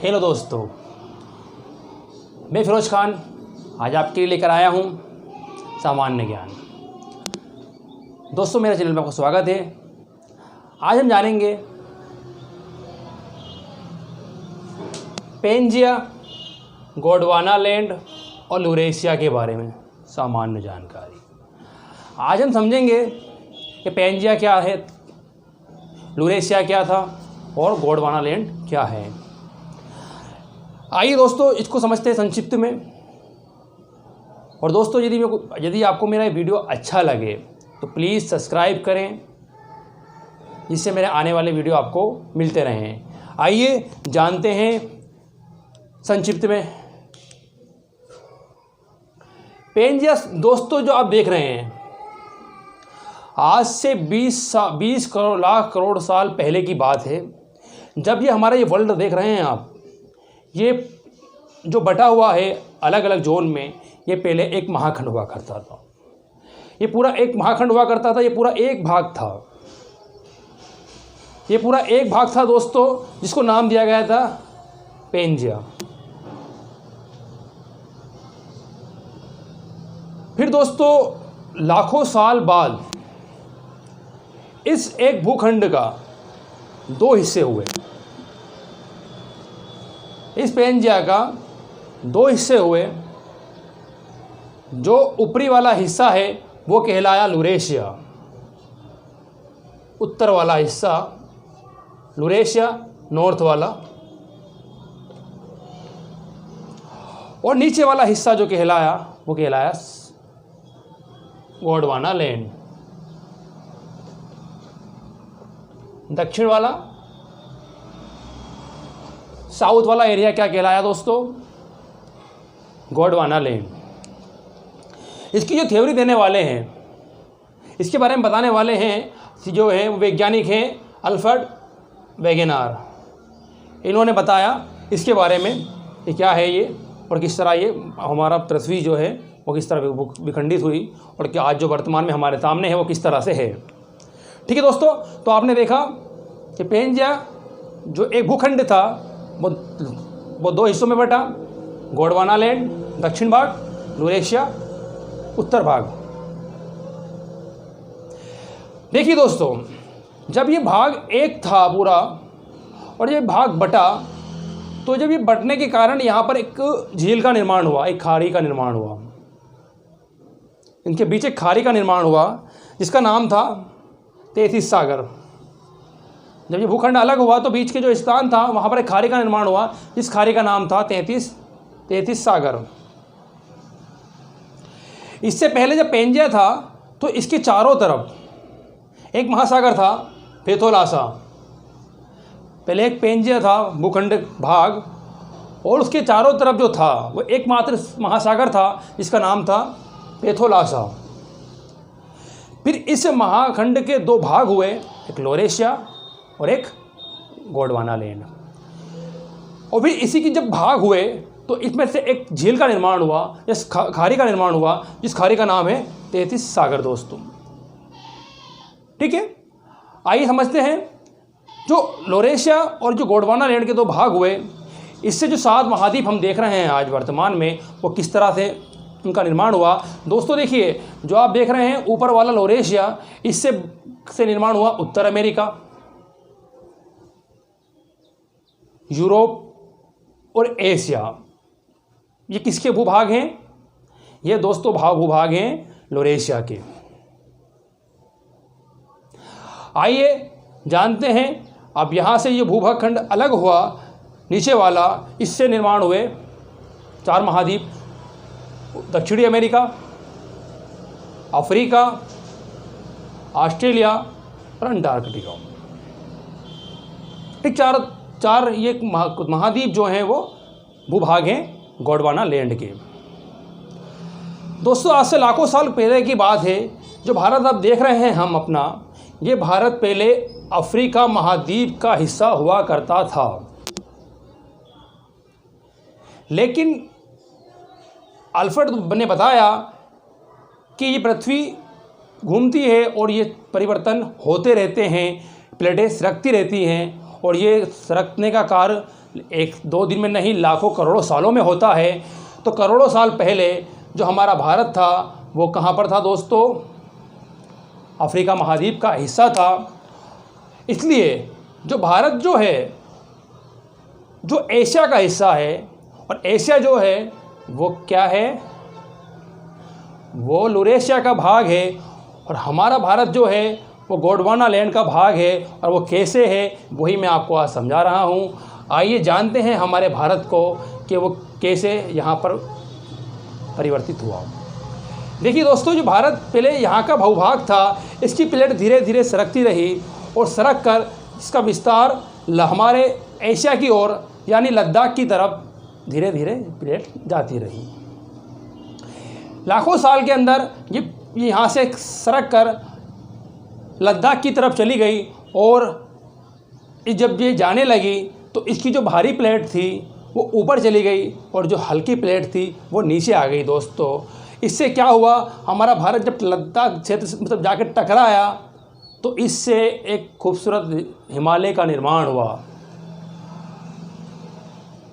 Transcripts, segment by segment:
Hello दोस्तों, मैं फिरोज खान आज आपके लिए लेकर आया हूँ सामान्य ज्ञान। दोस्तों, मेरे चैनल में आपका स्वागत है। आज हम जानेंगे पेंजिया, गोंडवानालैंड और यूरेशिया के बारे में सामान्य जानकारी। आज हम समझेंगे कि पेंजिया क्या है, यूरेशिया क्या था और गोंडवानालैंड क्या है। आइए दोस्तों, इसको समझते हैं संक्षिप्त में। और दोस्तों, यदि आपको मेरा वीडियो अच्छा लगे तो प्लीज़ सब्सक्राइब करें, जिससे मेरे आने वाले वीडियो आपको मिलते रहें। आइए जानते हैं संक्षिप्त में। पेंजिया दोस्तों जो आप देख रहे हैं, आज से 20 लाख करोड़ साल पहले की बात है, जब ये हमारा ये वर्ल्ड देख रहे हैं आप, ये जो बटा हुआ है अलग अलग जोन में, ये पहले एक महाखंड हुआ करता था। ये पूरा एक महाखंड हुआ करता था, ये पूरा एक भाग था। ये पूरा एक भाग था दोस्तों, जिसको नाम दिया गया था पेंजिया। फिर दोस्तों लाखों साल बाद इस एक भूखंड का दो हिस्से हुए। इस पेंजिया का दो हिस्से हुए। जो ऊपरी वाला हिस्सा है वो कहलाया यूरेशिया, उत्तर वाला हिस्सा यूरेशिया, नॉर्थ वाला। और नीचे वाला हिस्सा जो कहलाया वो कहलाया गोंडवानालैंड। दक्षिण वाला, साउथ वाला एरिया क्या कहलाया दोस्तों? गोंडवानालैंड। इसकी जो थ्योरी देने वाले हैं, इसके बारे में बताने वाले हैं जो है वो वैज्ञानिक हैं अल्फ्रेड वेगेनार। इन्होंने बताया इसके बारे में कि क्या है ये और किस तरह ये हमारा पृथ्वी जो है वो किस तरह विखंडित हुई और क्या आज जो वर्तमान में हमारे सामने है वो किस तरह से है। ठीक है दोस्तों, तो आपने देखा कि पेंजिया जो एक भूखंड था वो दो हिस्सों में बटा। गोंडवानालैंड दक्षिण भाग, यूरेशिया उत्तर भाग। देखिए दोस्तों, जब ये भाग एक था पूरा और ये भाग बटा, तो जब ये बटने के कारण यहाँ पर एक झील का निर्माण हुआ, एक खाड़ी का निर्माण हुआ। इनके बीच एक खाड़ी का निर्माण हुआ जिसका नाम था तैतीस सागर। जब ये भूखंड अलग हुआ तो बीच के जो स्थान था वहाँ पर एक खाड़ी का निर्माण हुआ, जिस खाड़ी का नाम था तैतीस सागर। इससे पहले जब पेंजिया था तो इसके चारों तरफ एक महासागर था, पेथोलासा। पहले एक पेंजिया था भूखंड भाग, और उसके चारों तरफ जो था वो एकमात्र महासागर था जिसका नाम था पेथोलासा। फिर इस महाखंड के दो भाग हुए, एक यूरेशिया और एक गोंडवानालैंड। और फिर इसी की जब भाग हुए तो इसमें से एक झील का निर्माण हुआ, इस खाड़ी का निर्माण हुआ, जिस खाड़ी का नाम है तैतीस सागर दोस्तों। ठीक है, आइए समझते हैं जो यूरेशिया और जो गोंडवानालैंड के दो भाग हुए, इससे जो 7 महाद्वीप हम देख रहे हैं आज वर्तमान में, वो किस तरह से उनका निर्माण हुआ। दोस्तों देखिए, जो आप देख रहे हैं ऊपर वाला यूरेशिया, इससे निर्माण हुआ उत्तर अमेरिका, यूरोप और एशिया। ये किसके भूभाग हैं? ये दोस्तों भूभाग हैं यूरेशिया के। आइए जानते हैं, अब यहाँ से ये भूभाग खंड अलग हुआ, नीचे वाला, इससे निर्माण हुए 4 महाद्वीप, दक्षिणी अमेरिका, अफ्रीका, ऑस्ट्रेलिया और अंटार्कटिका। ठीक, चार ये महाद्वीप जो हैं वो भूभाग हैं गोंडवानालैंड के। दोस्तों, आज से लाखों साल पहले की बात है। जो भारत आप देख रहे हैं हम अपना, ये भारत पहले अफ्रीका महाद्वीप का हिस्सा हुआ करता था। लेकिन अल्फ्रेड ने बताया कि ये पृथ्वी घूमती है और ये परिवर्तन होते रहते हैं, प्लेटें सरकती रहती हैं, और ये सरकने का कार्य एक दो दिन में नहीं, लाखों करोड़ों सालों में होता है। तो करोड़ों साल पहले जो हमारा भारत था वो कहाँ पर था दोस्तों? अफ्रीका महाद्वीप का हिस्सा था। इसलिए जो भारत जो है, जो एशिया का हिस्सा है, और एशिया जो है वो क्या है? वो यूरेशिया का भाग है। और हमारा भारत जो है वो गोंडवाना लैंड का भाग है। और वो कैसे है वही मैं आपको आज समझा रहा हूँ। आइए जानते हैं हमारे भारत को कि वो कैसे यहाँ पर परिवर्तित हुआ। देखिए दोस्तों, जो भारत पहले यहाँ का भूभाग था, इसकी प्लेट धीरे धीरे सरकती रही और सरक कर इसका विस्तार हमारे एशिया की ओर यानी लद्दाख की तरफ धीरे धीरे प्लेट जाती रही। लाखों साल के अंदर ये यहाँ से सरक कर लद्दाख की तरफ चली गई। और जब ये जाने लगी तो इसकी जो भारी प्लेट थी वो ऊपर चली गई और जो हल्की प्लेट थी वो नीचे आ गई। दोस्तों, इससे क्या हुआ? हमारा भारत जब लद्दाख क्षेत्र से मतलब जाकर टकराया तो इससे एक खूबसूरत हिमालय का निर्माण हुआ।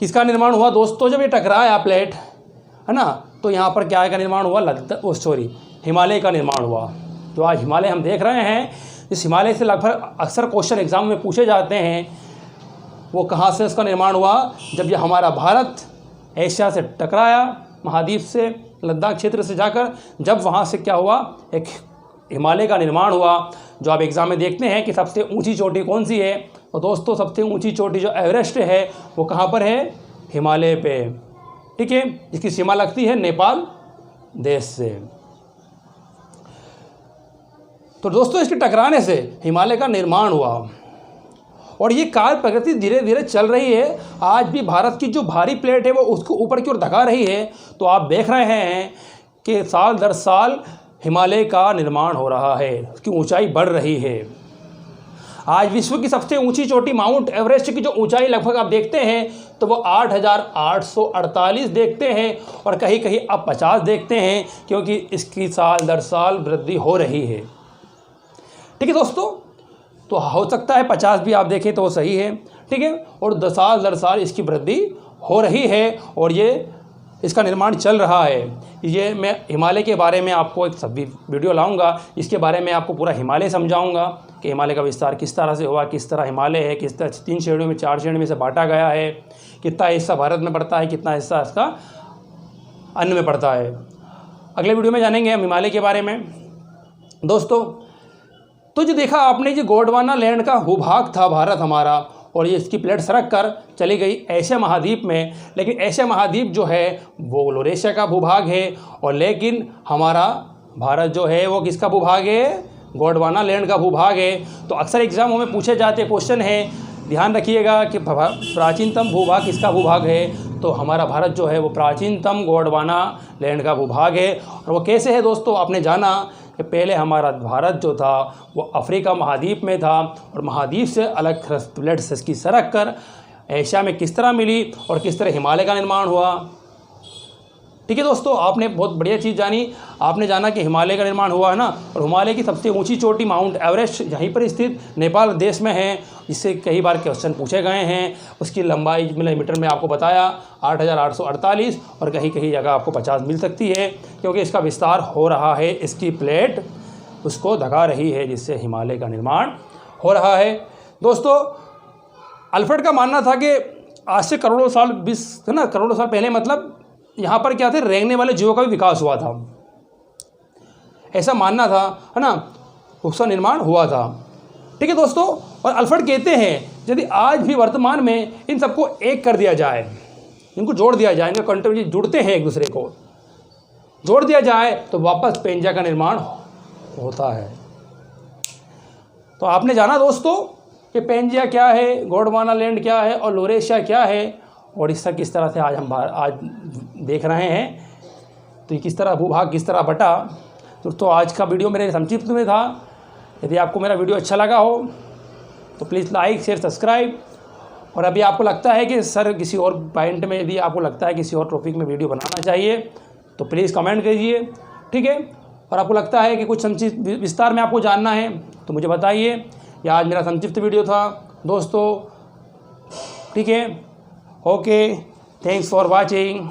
किसका निर्माण हुआ दोस्तों? जब ये टकराया प्लेट, है ना, तो यहाँ पर क्या का निर्माण हुआ? हिमालय का निर्माण हुआ। तो आज हिमालय हम देख रहे हैं, इस हिमालय से लगभग अक्सर क्वेश्चन एग्जाम में पूछे जाते हैं। वो कहाँ से इसका निर्माण हुआ? जब ये हमारा भारत एशिया से टकराया, महाद्वीप से, लद्दाख क्षेत्र से जाकर, जब वहाँ से क्या हुआ? एक हिमालय का निर्माण हुआ। जो आप एग्ज़ाम में देखते हैं कि सबसे ऊंची चोटी कौन सी है, तो दोस्तों सबसे ऊंची चोटी जो एवरेस्ट है वो कहाँ पर है? हिमालय पे। ठीक है, जिसकी सीमा लगती है नेपाल देश से। तो दोस्तों, इसके टकराने से हिमालय का निर्माण हुआ और ये कार्य प्रगति धीरे धीरे चल रही है। आज भी भारत की जो भारी प्लेट है वो उसको ऊपर की ओर धका रही है। तो आप देख रहे हैं कि साल दर साल हिमालय का निर्माण हो रहा है, उसकी ऊंचाई बढ़ रही है। आज विश्व की सबसे ऊंची चोटी माउंट एवरेस्ट की जो ऊंचाई लगभग आप देखते हैं तो वो 8,848 देखते हैं और कहीं कहीं आप 50 देखते हैं, क्योंकि इसकी साल दर साल वृद्धि हो रही है। ठीक है दोस्तों, तो हो सकता है 50 भी आप देखें तो सही है। ठीक है, और साल दर साल इसकी वृद्धि हो रही है और ये इसका निर्माण चल रहा है। ये मैं हिमालय के बारे में आपको एक सभी वीडियो लाऊंगा, इसके बारे में आपको पूरा हिमालय समझाऊंगा कि हिमालय का विस्तार किस तरह से हुआ, किस तरह हिमालय है, किस तरह 3 श्रेणियों में 4 श्रेणी में से बांटा गया है, कितना हिस्सा भारत में पड़ता है, कितना हिस्सा इसका अन्य में पड़ता है। अगले वीडियो में जानेंगे हम हिमालय के बारे में। दोस्तों, तो जो देखा आपने, जो गोंडवाना लैंड का भूभाग था भारत हमारा, और ये इसकी प्लेट सरक कर चली गई एशिया महाद्वीप में। लेकिन एशिया महाद्वीप जो है वो यूरेशिया का भूभाग है, और लेकिन हमारा भारत जो है वो किसका भूभाग है? गोंडवाना लैंड का भूभाग है। तो अक्सर एग्जामों में पूछे जाते क्वेश्चन है, ध्यान रखिएगा कि प्राचीनतम भूभाग किसका भूभाग है? तो हमारा भारत जो है वो प्राचीनतम गोंडवाना लैंड का भूभाग है। और वो कैसे है दोस्तों? आपने जाना कि पहले हमारा भारत जो था वो अफ्रीका महाद्वीप में था, और महाद्वीप से अलग प्लेट से इसकी सरक कर एशिया में किस तरह मिली और किस तरह हिमालय का निर्माण हुआ। ठीक है दोस्तों, आपने बहुत बढ़िया चीज़ जानी। आपने जाना कि हिमालय का निर्माण हुआ है ना, और हिमालय की सबसे ऊंची चोटी माउंट एवरेस्ट यहीं पर स्थित नेपाल देश में है, जिससे कई बार क्वेश्चन पूछे गए हैं। उसकी लंबाई मिलीमीटर में आपको बताया 8,848, और कहीं कहीं जगह आपको 50 मिल सकती है, क्योंकि इसका विस्तार हो रहा है, इसकी प्लेट उसको धका रही है, जिससे हिमालय का निर्माण हो रहा है। दोस्तों, अल्फ्रेड का मानना था कि आज से करोड़ों साल, 20 है ना, करोड़ों साल पहले, मतलब यहाँ पर क्या थे, रेंगने वाले जीवों का भी विकास हुआ था, ऐसा मानना था, है ना, उसका निर्माण हुआ था। ठीक है दोस्तों, और अल्फ्रेड कहते हैं यदि आज भी वर्तमान में इन सबको एक कर दिया जाए, इनको जोड़ दिया जाए, इनके कंटेंट जुड़ते हैं एक दूसरे को, जोड़ दिया जाए तो वापस पेंजिया का निर्माण होता है। तो आपने जाना दोस्तों कि पेंजिया क्या है, गोंडवाना लैंड क्या है और यूरेशिया क्या है, और इसका किस तरह से आज हम आज देख रहे हैं। तो ये किस तरह भूभाग किस तरह बटा। तो आज का वीडियो मेरे संक्षिप्त में था। यदि आपको मेरा वीडियो अच्छा लगा हो तो प्लीज़ लाइक शेयर सब्सक्राइब। और अभी आपको लगता है कि सर किसी और पॉइंट में, यदि आपको लगता है किसी और टॉपिक में वीडियो बनाना चाहिए तो प्लीज़ कमेंट कीजिए। ठीक है, और आपको लगता है कि कुछ संक्षिप्त विस्तार में आपको जानना है तो मुझे बताइए। यह आज मेरा संक्षिप्त वीडियो था दोस्तों। ठीक है, ओके, थैंक्स फॉर वॉचिंग।